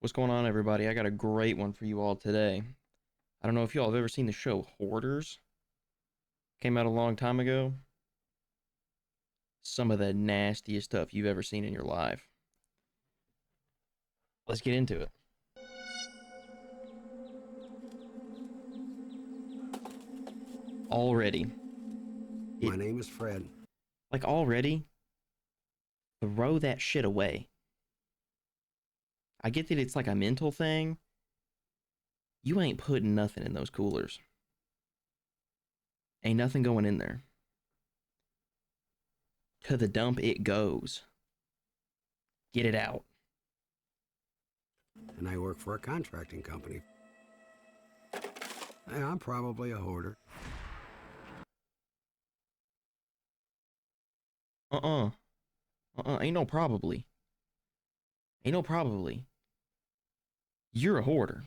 What's going on, everybody? I got a great one for you all today. I don't know if y'all have ever seen the show Hoarders. Came out a long time ago. Some of the nastiest stuff you've ever seen in your life. Let's get into it. Already. My name is Fred. Like, already? Throw that shit away. I get that it's like a mental thing. You ain't putting nothing in those coolers. Ain't nothing going in there. To the dump it goes. Get it out. And I work for a contracting company. I'm probably a hoarder. Ain't no probably. Ain't no probably. You're a hoarder.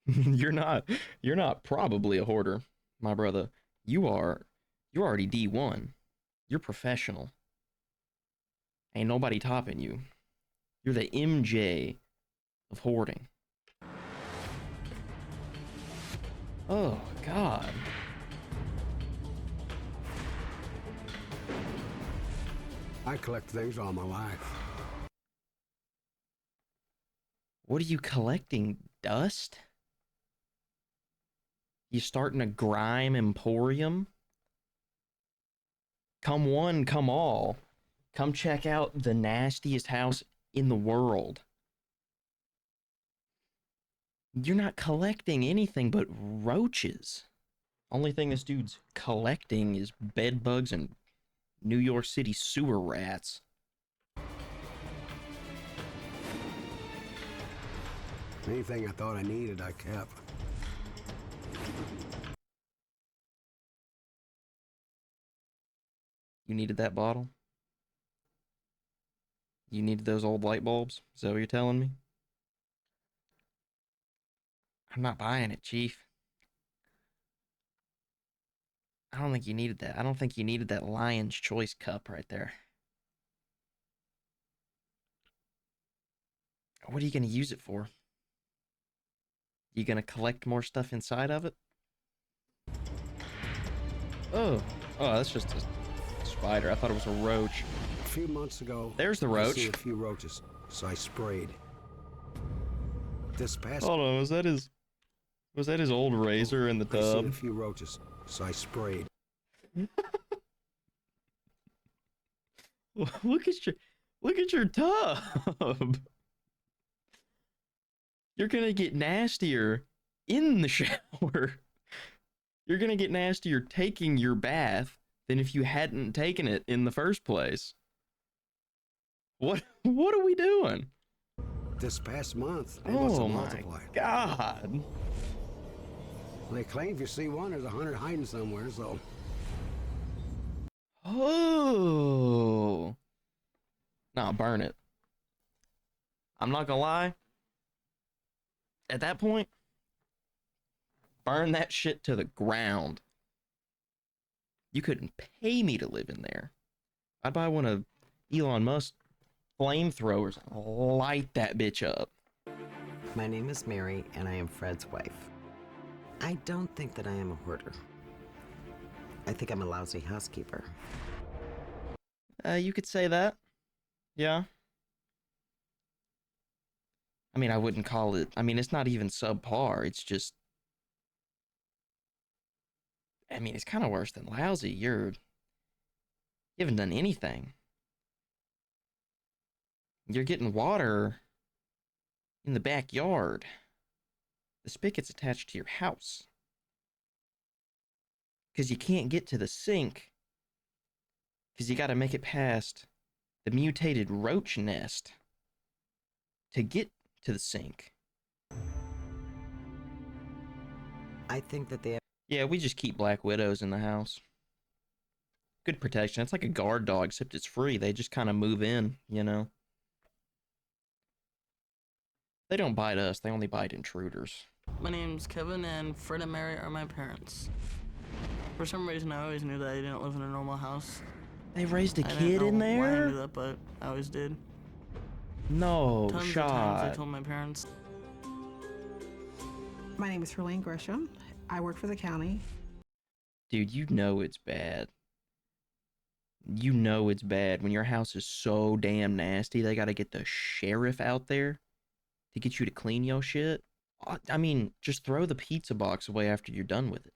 You're not probably a hoarder, my brother. You're already D1. You're professional. Ain't nobody topping you. You're the MJ of hoarding. Oh, God. I collect things all my life. What are you collecting? Dust? You starting a grime emporium? Come one, come all. Come check out the nastiest house in the world. You're not collecting anything but roaches. Only thing this dude's collecting is bed bugs and New York City sewer rats. Anything I thought I needed, I kept. You needed that bottle? You needed those old light bulbs? Is that what you're telling me? I'm not buying it, Chief. I don't think you needed that. I don't think you needed that Lion's Choice cup right there. What are you going to use it for? You going to collect more stuff inside of it? Oh, that's just a spider. I thought it was a roach. A few months ago, There's the I roach. seen a few roaches, so I sprayed. This past Hold on, was that his old razor in the I seen a tub? few roaches, so I sprayed. Look at your tub. You're gonna get nastier in the shower. You're gonna get nastier taking your bath than if you hadn't taken it in the first place. What are we doing? This past month, they must Oh have my multiplied. God. They claim if you see one, there's 100 hiding somewhere, so... Oh. Nah, burn it. I'm not gonna lie. At that point, burn that shit to the ground. You couldn't pay me to live in there. I'd buy one of Elon Musk's flamethrowers and light that bitch up. My name is Mary, and I am Fred's wife. I don't think that I am a hoarder. I think I'm a lousy housekeeper. You could say that. Yeah. I mean, I wouldn't call it... I mean, it's not even subpar. It's just... I mean, it's kind of worse than lousy. You haven't done anything. You're getting water in the backyard. The spigot's attached to your house. Because you can't get to the sink. Because you got to make it past the mutated roach nest to get to the sink. I think that they have... Yeah, we just keep black widows in the house. Good protection. It's like a guard dog, except it's free. They just kind of move in, you know. They don't bite us. They only bite intruders. My name's Kevin, and Fred and Mary are my parents. For some reason, I always knew that I didn't live in a normal house. They raised a I kid in didn't know why I there? knew that, but I always did. No Tons of times I shot. told my parents. My name is Herlene Gresham. I work for the county. Dude, you know it's bad. You know it's bad when your house is so damn nasty. They gotta get the sheriff out there to get you to clean your shit. I mean, just throw the pizza box away after you're done with it.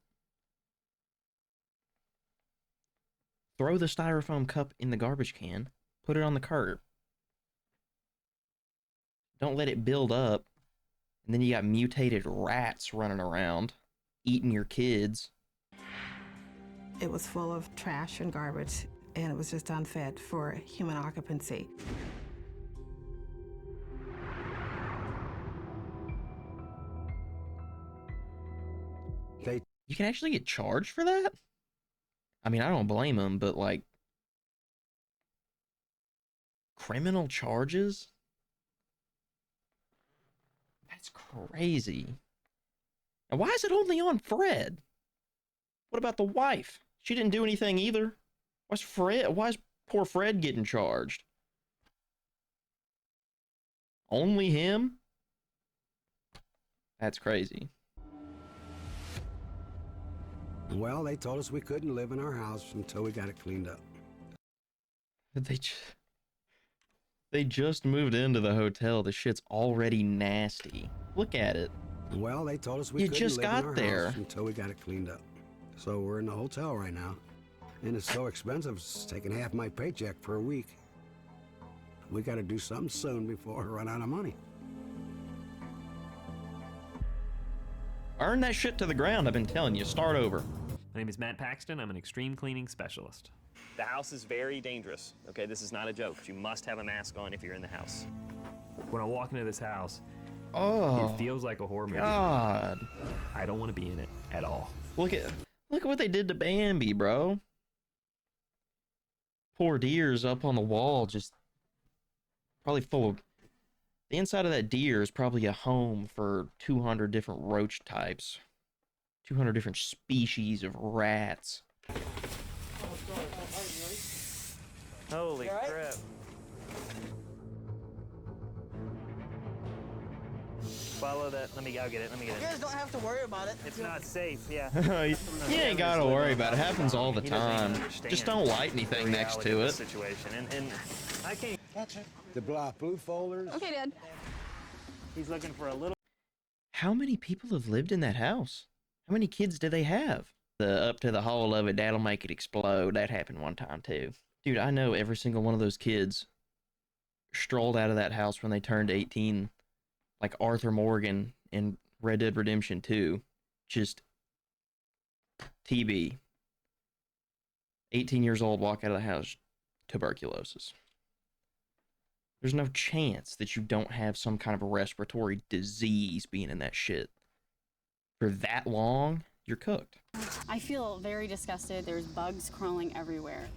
Throw the styrofoam cup in the garbage can. Put it on the curb. Don't let it build up. And then you got mutated rats running around, eating your kids. It was full of trash and garbage, and it was just unfit for human occupancy. You can actually get charged for that? I mean, I don't blame them, but like, criminal charges? That's crazy. And why is it only on Fred? What about the wife? She didn't do anything either. Why is poor Fred getting charged? Only him? That's crazy. Well, they told us we couldn't live in our house until we got it cleaned up. They just moved into the hotel. The shit's already nasty. Look at it. Well, they told us we You couldn't just live got in our there. house until we got it cleaned up. So we're in the hotel right now. And it's so expensive, it's taking half my paycheck for a week. We got to do something soon before we run out of money. Earn that shit to the ground, I've been telling you. Start over. My name is Matt Paxton. I'm an extreme cleaning specialist. The house is very dangerous. Okay, this is not a joke. You must have a mask on if you're in the house. When I walk into this house, Oh, it feels like a horror movie. God. I don't want to be in it at all. Look at what they did to Bambi, bro. Poor deer's up on the wall, just probably full of. The inside of that deer is probably a home for 200 different roach types, 200 different species of rats. Holy crap. Follow that. Let me go get it. Let me get You guys it. don't have to worry about it. It's not safe, yeah. You ain't gotta worry about it. It happens all the He doesn't even time. understand Just don't light anything the next reality to of it. the situation. And I can't. The blue folders. Okay, Dad. He's looking for a little. How many people have lived in that house? How many kids do they have? The up to the hole of it, that'll make it explode. That happened one time too. Dude, I know every single one of those kids strolled out of that house when they turned 18, like Arthur Morgan in Red Dead Redemption 2. Just TB. 18 years old, walk out of the house, tuberculosis. There's no chance that you don't have some kind of respiratory disease being in that shit. For that long, you're cooked. I feel very disgusted. There's bugs crawling everywhere.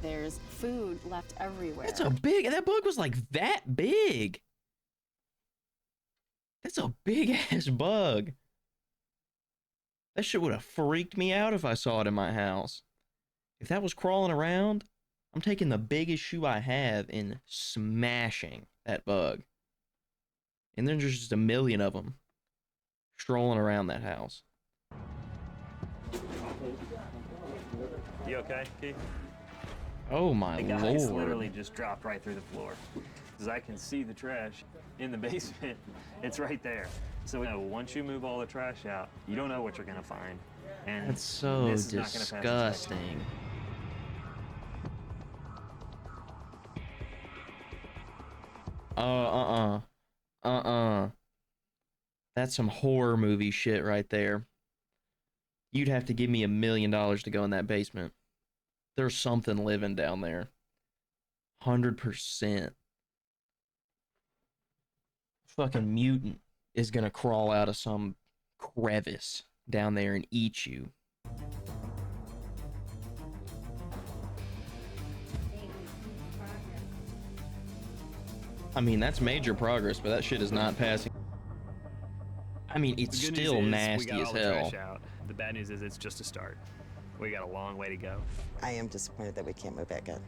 There's food left everywhere. That bug was like that big. That's a big ass bug. That shit would have freaked me out if I saw it in my house. If that was crawling around, I'm taking the biggest shoe I have and smashing that bug. And then there's just a million of them strolling around that house. You okay, Keith? Oh my The guys lord. literally just dropped right through the floor. Because I can see the trash in the basement. It's right there. So you know, once you move all the trash out, you don't know what you're gonna find. And That's so this is not gonna pass inspection. disgusting. That's some horror movie shit right there. You'd have to give me $1 million to go in that basement. There's something living down there. 100%. Fucking mutant is gonna crawl out of some crevice down there and eat you. I mean, that's major progress, but that shit is not passing. I mean, it's The good still news is nasty we got as all the hell. trash out. The bad news is it's just a start. We got a long way to go. I am disappointed that we can't move back in.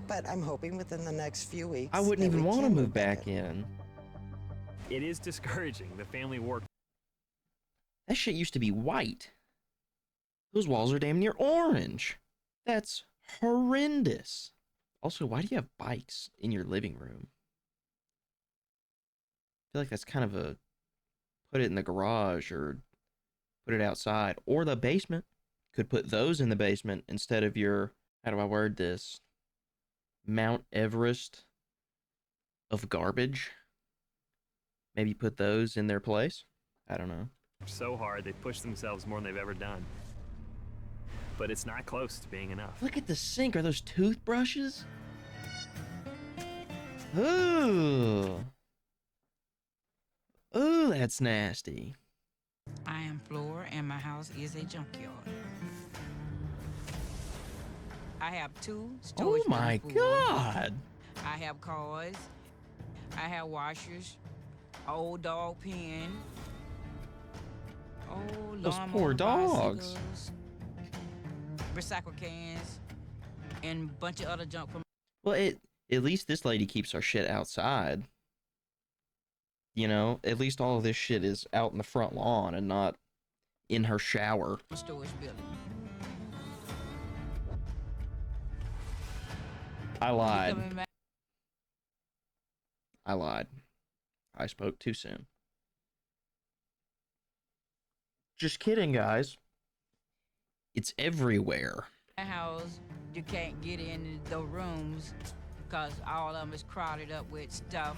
But I'm hoping within the next few weeks. I wouldn't that even we want to can move back in. It is discouraging. The family worked. That shit used to be white. Those walls are damn near orange. That's horrendous. Also, why do you have bikes in your living room? I feel like that's kind of a put it in the garage or put it outside or the basement. Could put those in the basement instead of your, how do I word this? Mount Everest of garbage. Maybe put those in their place. I don't know. So hard, they pushed themselves more than they've ever done. But it's not close to being enough. Look at the sink. Are those toothbrushes? Ooh. Ooh, that's nasty. I am Flora, and my house is a junkyard. I have 2 storage Oh my bins full. God. I have cars. I have washers, old dog pen, old Those lawnmower poor dogs. bicycles, recycle cans, and a bunch of other junk from. Well, at least this lady keeps our shit outside. You know, at least all of this shit is out in the front lawn and not in her shower. Storage building. I lied. Coming back- I lied. I spoke too soon. Just kidding, guys. It's everywhere. My house, you can't get in the rooms because all of them is crowded up with stuff.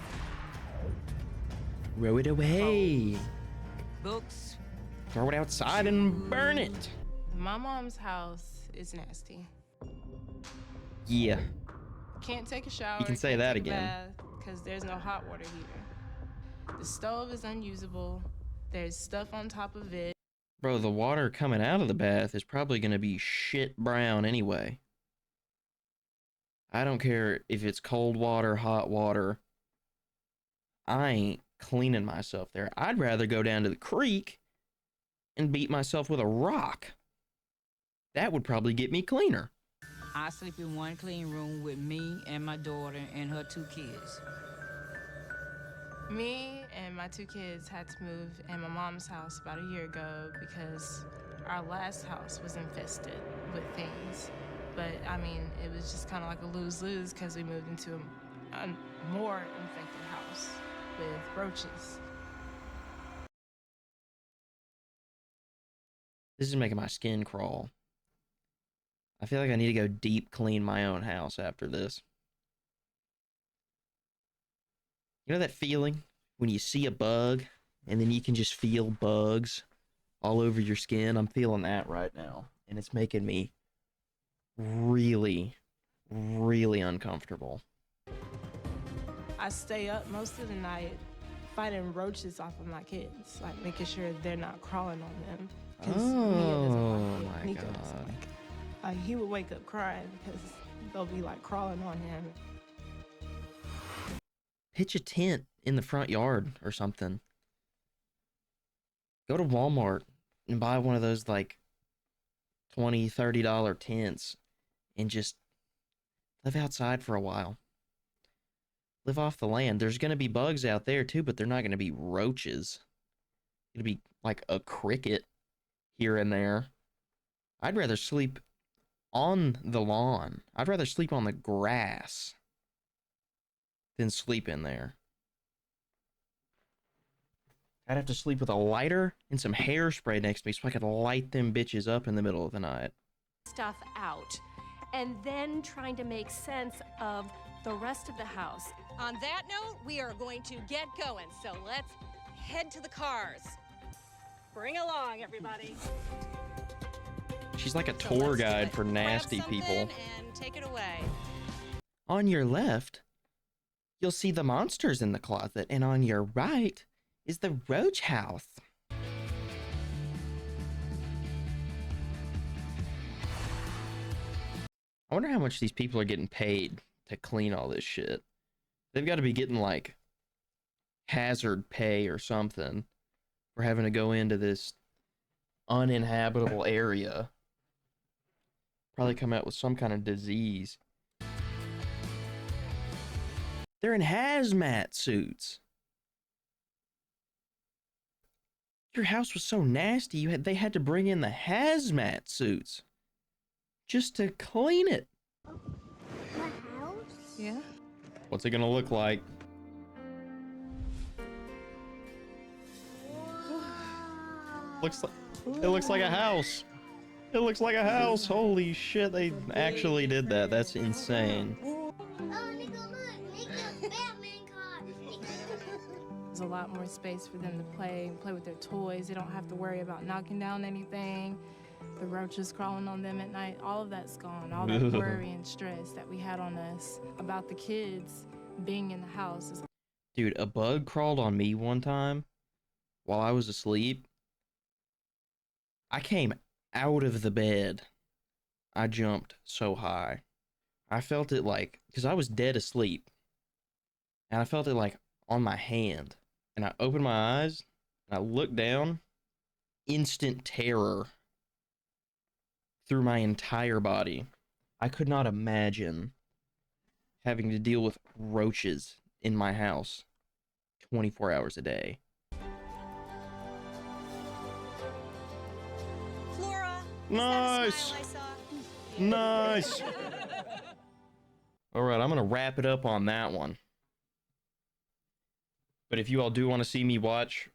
Throw it away. Books. Throw it outside and burn it. My mom's house is nasty. Yeah. Can't take a shower. You can say that again. Because there's no hot water heater. The stove is unusable. There's stuff on top of it. Bro, the water coming out of the bath is probably going to be shit brown anyway. I don't care if it's cold water, hot water. I ain't cleaning myself there. I'd rather go down to the creek and beat myself with a rock. That would probably get me cleaner. I sleep in one clean room with me and my daughter and her 2 kids. Me and my 2 kids had to move in my mom's house about a year ago because our last house was infested with things. But, I mean, it was just kind of like a lose-lose because we moved into a more infected house with roaches. This is making my skin crawl. I feel like I need to go deep clean my own house after this. You know that feeling when you see a bug and then you can just feel bugs all over your skin? I'm feeling that right now. And it's making me really, really uncomfortable. I stay up most of the night fighting roaches off of my kids, like making sure they're not crawling on them. 'Cause Mia doesn't like it. my Nico doesn't God. like it. He would wake up crying because they'll be like crawling on him. Pitch a tent in the front yard or something. Go to Walmart and buy one of those like $20, $30 tents and just live outside for a while. Live off the land. There's going to be bugs out there too, but they're not going to be roaches. It'll be like a cricket here and there. I'd rather sleep on the lawn. I'd rather sleep on the grass than sleep in there. I'd have to sleep with a lighter and some hairspray next to me so I could light them bitches up in the middle of the night. Stuff out, and then trying to make sense of the rest of the house. On that note, we are going to get going, so let's head to the cars. Bring along, everybody. She's like a tour guide for nasty people. And take it away. On your left, you'll see the monsters in the closet, and on your right is the roach house. I wonder how much these people are getting paid to clean all this shit. They've got to be getting like hazard pay or something for having to go into this uninhabitable area. Probably come out with some kind of disease. They're in hazmat suits. Your house was so nasty, they had to bring in the hazmat suits just to clean it. My house? Yeah. What's it gonna look like? It looks like a house. It looks like a house. Holy shit, they actually did that. That's insane. Oh, Nico, look, Nico, Batman car. There's a lot more space for them to play with their toys. They don't have to worry about knocking down anything, the roaches crawling on them at night. All of that's gone. All that worry and stress that we had on us about the kids being in the house. Dude, a bug crawled on me one time while I was asleep. I came out of the bed. I jumped so high. I felt it like, because I was dead asleep. And I felt it like on my hand. And I opened my eyes and I looked down. Instant terror through my entire body. I could not imagine having to deal with roaches in my house 24 hours a day. Flora, Nice. Nice. All right, I'm going to wrap it up on that one. But if you all do want to see me watch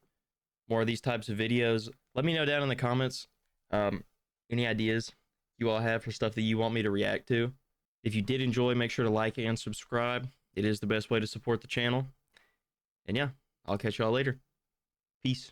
more of these types of videos, let me know down in the comments any ideas you all have for stuff that you want me to react to. If you did enjoy, make sure to like and subscribe. It is the best way to support the channel. And yeah, I'll catch y'all later. Peace.